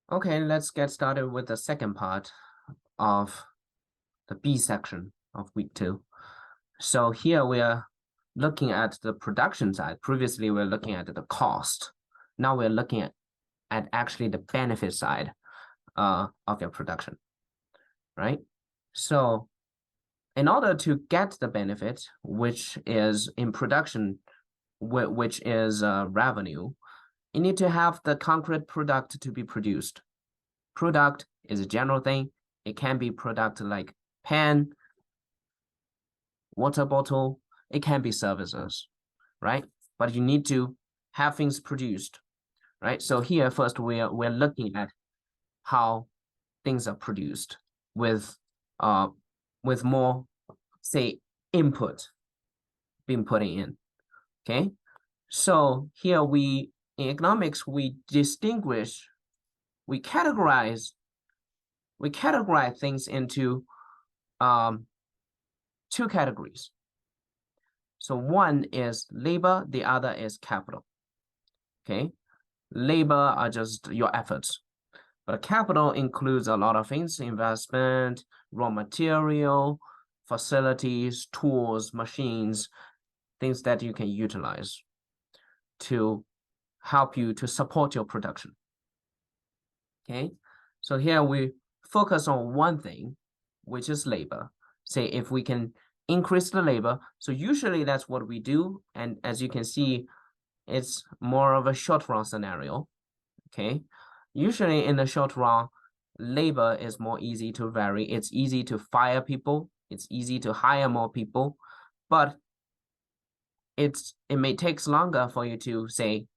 Okay, let's get started with the second part of the B section of week 2. So here we are looking at the production side. Previously, we are looking at the cost. Now we're looking at actually the benefit side of your production, right? So in order to get the benefit, which is in production, which is revenue, you need to have the concrete product to be produced. Product is a general thing. It can be product like pen, water bottle. It can be services, right? But you need to have things produced, right? So here first we're looking at how things are produced with more, say, input being put in. Okay. So here in economics we categorize things into two categories. So one is labor, the other is capital. Okay. Labor are just your efforts, but capital includes a lot of things: investment, raw material, facilities, tools, machines, things that you can utilize to help you to support your production. Okay, so here we focus on one thing, which is labor. Say if we can increase the labor, so usually that's what we do. And as you can see, it's more of a short run scenario. Okay, usually in the short run, labor is more easy to vary. It's easy to fire people. It's easy to hire more people, but it may take longer for you to, say,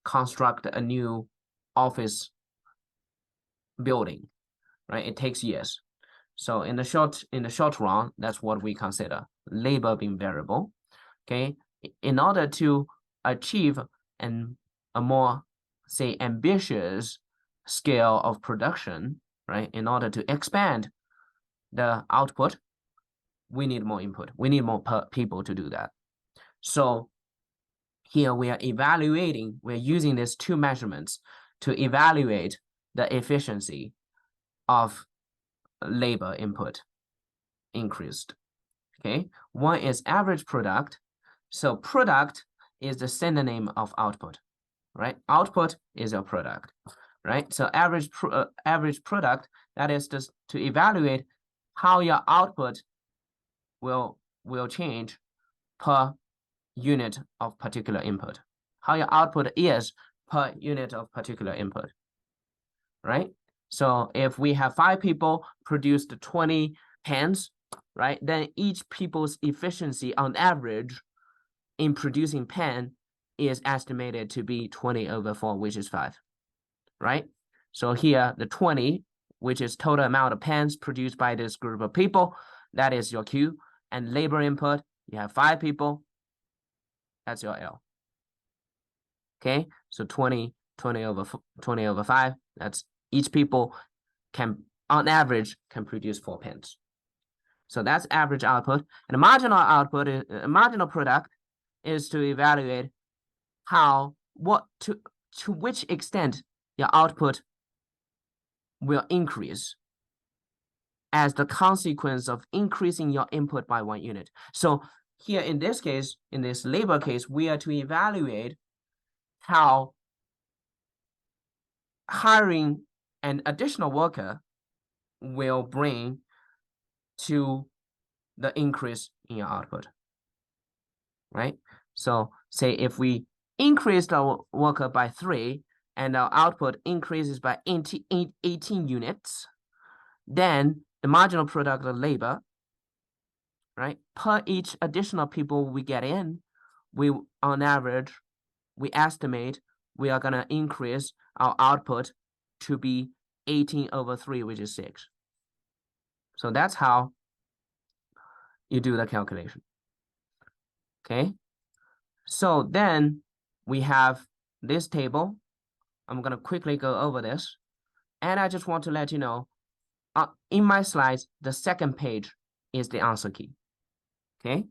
construct a new office building, right? It takes years. So in the short run, that's what we consider labor being variable. Okay, in order to achieve a more, say, ambitious scale of production, right? In order to expand the output, we need more input. We need more people to do that. So here we're using these two measurements to evaluate the efficiency of labor input increased. Okay, one is average product. So product is the synonym of output, right? Output is your product, right? So average product, that is just to evaluate how your output will change per unit of particular input, how your output is per unit of particular input, right? So if we have 5 people produced 20 pens, right, then each people's efficiency on average in producing pen is estimated to be 20/4, which is 5, right? So here the 20, which is total amount of pens produced by this group of people, that is your Q. And labor input, you have 5 people, that's your L. Okay, so 20/5, that's each people can, on average, can produce 4 pens. So that's average output. And the marginal output, marginal product, is to evaluate to which extent your output will increase as the consequence of increasing your input by 1 unit. So here in this case, in this labor case, we are to evaluate how hiring an additional worker will bring to the increase in your output, right? So say if we increased our worker by 3 and our output increases by 18 units, then the marginal product of labor, right, per each additional people we get in, on average, we estimate we are going to increase our output to be 18/3, which is 6. So that's how you do the calculation. Okay, so then we have this table. I'm going to quickly go over this. And I just want to let you know, in my slides, the second page is the answer key. Okay,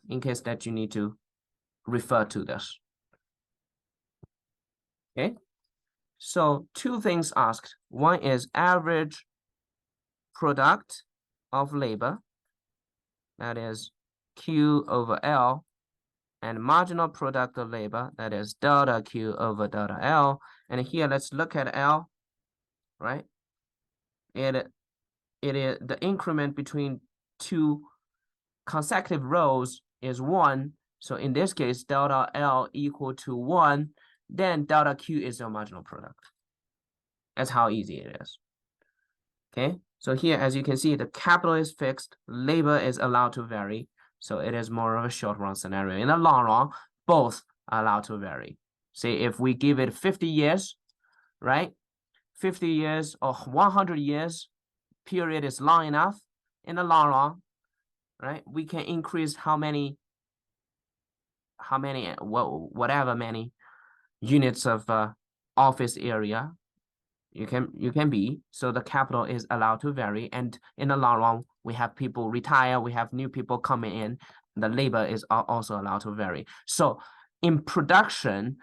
in case that you need to refer to this. Okay, So two things asked. One is average product of labor, that is Q over L, and marginal product of labor, that is delta Q over delta L. And here, let's look at L, right? It is the increment between two consecutive rows is 1. So in this case, delta L equal to 1, then delta Q is your marginal product. That's how easy it is. Okay, so here, as you can see, the capital is fixed, labor is allowed to vary. So it is more of a short run scenario. In the long run, both are allowed to vary. Say if we give it 50 years, right? 50 years or 100 years period is long enough. In the long run, right? We can increase how many, whatever many units of office area you can be. So the capital is allowed to vary, and in the long run, we have people retire, we have new people coming in. The labor is also allowed to vary. So in production,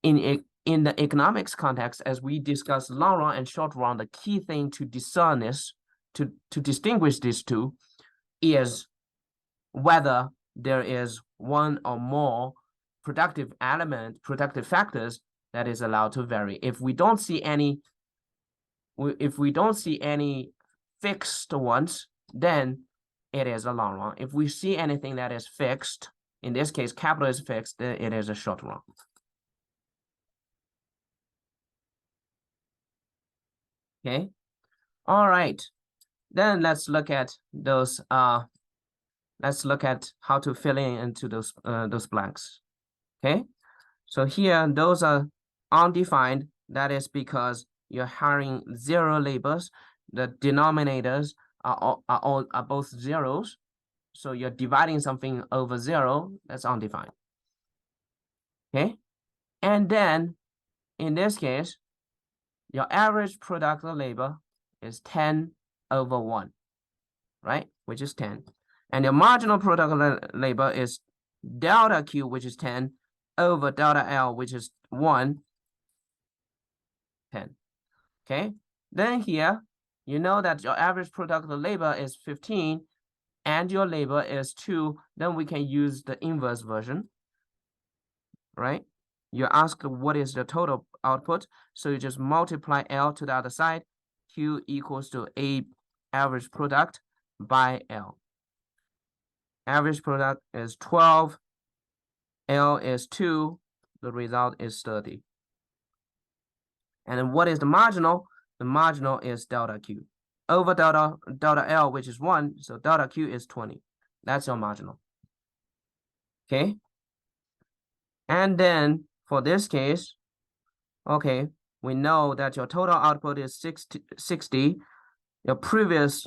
in the economics context, as we discussed long run and short run, the key thing to discern this, to distinguish these two, is whether there is one or more productive factors that is allowed to vary. If we don't see any fixed ones, then it is a long run. If we see anything that is fixed, in this case, capital is fixed, then it is a short run. Okay. All right. Then let's look at those. Let's look at how to fill in into those blanks. Okay. So here, those are undefined. That is because you're hiring 0 labors. The denominators are both zeros. So you're dividing something over 0. That's undefined. Okay. And then in this case, your average product of labor is 10 over 1, right? Which is 10. And your marginal product of labor is delta Q, which is 10, over delta L, which is 1, 10. Okay. Then here, you know that your average product of labor is 15, and your labor is 2. Then we can use the inverse version, right? You're asked what is the total output, so you just multiply L to the other side. Q equals to A average product by L. Average product is 12. L is 2. The result is 30. And then what is the marginal? The marginal is delta Q over delta L, which is 1. So delta Q is 20. That's your marginal. Okay. And then for this case, okay, we know that your total output is 60. Your previous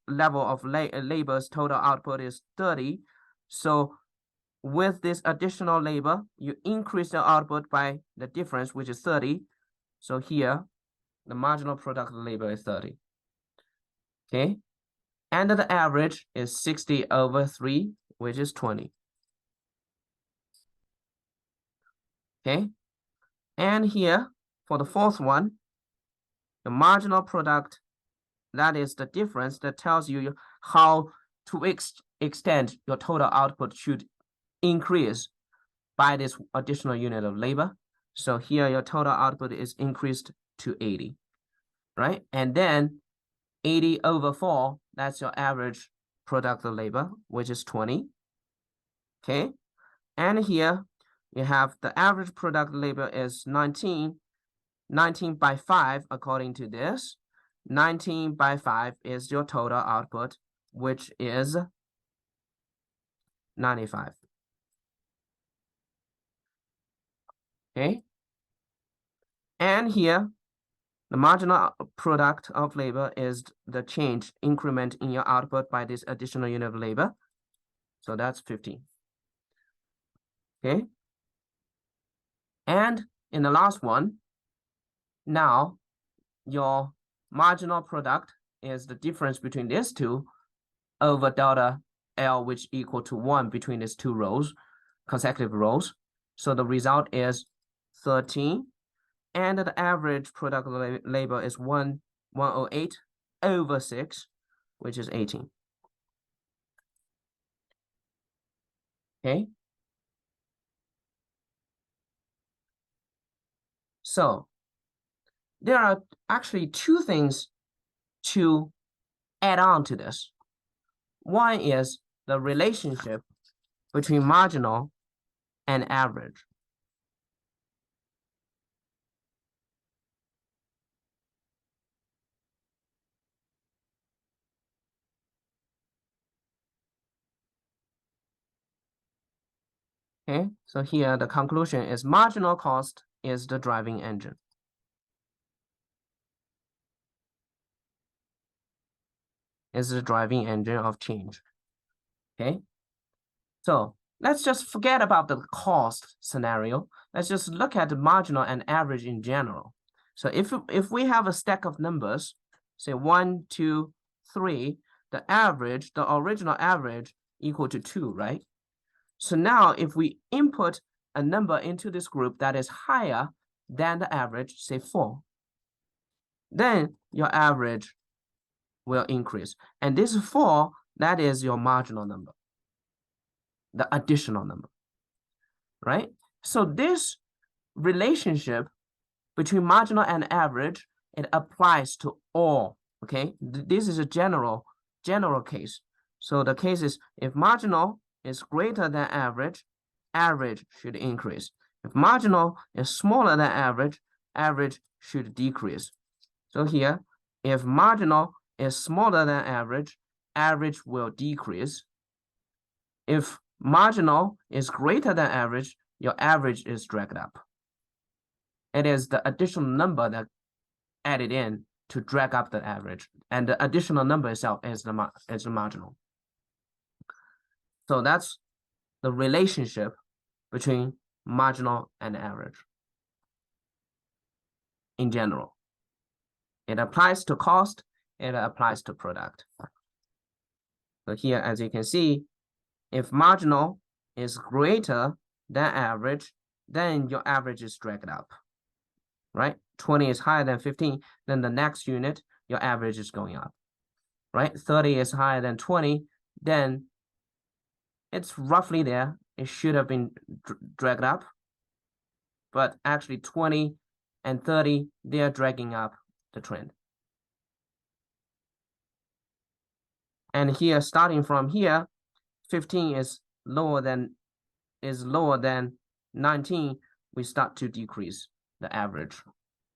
level of labor's total output is 30. So with this additional labor, you increase the output by the difference, which is 30. So here, the marginal product of labor is 30. Okay. And the average is 60 over 3, which is 20. Okay. And here, for the fourth one, the marginal product, that is the difference that tells you how to extend your total output should increase by this additional unit of labor. So here your total output is increased to 80, right? And then 80 over 4, that's your average product of labor, which is 20. Okay. And here you have the average product of labor is 19. 19 by 5, according to this. 19 by 5 is your total output, which is 95. Okay. And here, the marginal product of labor is the change increment in your output by this additional unit of labor. So that's 15. Okay. And in the last one, now your marginal product is the difference between these two over delta L, which equal to 1 between these two rows, consecutive rows. So the result is 13. and the average product labor is 108 over 6, which is 18. Okay. So there are actually two things to add on to this. One is the relationship between marginal and average. Okay, so here the conclusion is marginal cost is the driving engine. Is the driving engine of change. Okay, so let's just forget about the cost scenario. Let's just look at the marginal and average in general. So if we have a stack of numbers, say 1, 2, 3, the average, the original average equal to 2, right? So now if we input a number into this group that is higher than the average, say 4, then your average will increase. And this 4, that is your marginal number, the additional number, right? So this relationship between marginal and average, it applies to all, okay? This is a general case. So the case is if marginal is greater than average, average should increase. If marginal is smaller than average, average should decrease. So here, if marginal is smaller than average, average will decrease. If marginal is greater than average, your average is dragged up. It is the additional number that added in to drag up the average, and the additional number itself is the marginal. So that's the relationship between marginal and average in general. It applies to cost, it applies to product. So here, as you can see, if marginal is greater than average, then your average is dragged up, right? 20 is higher than 15, then the next unit, your average is going up, right? 30 is higher than 20, then it's roughly there. It should have been dragged up, but actually 20 and 30, they are dragging up the trend. And here, starting from here, 15 is lower than 19, we start to decrease the average.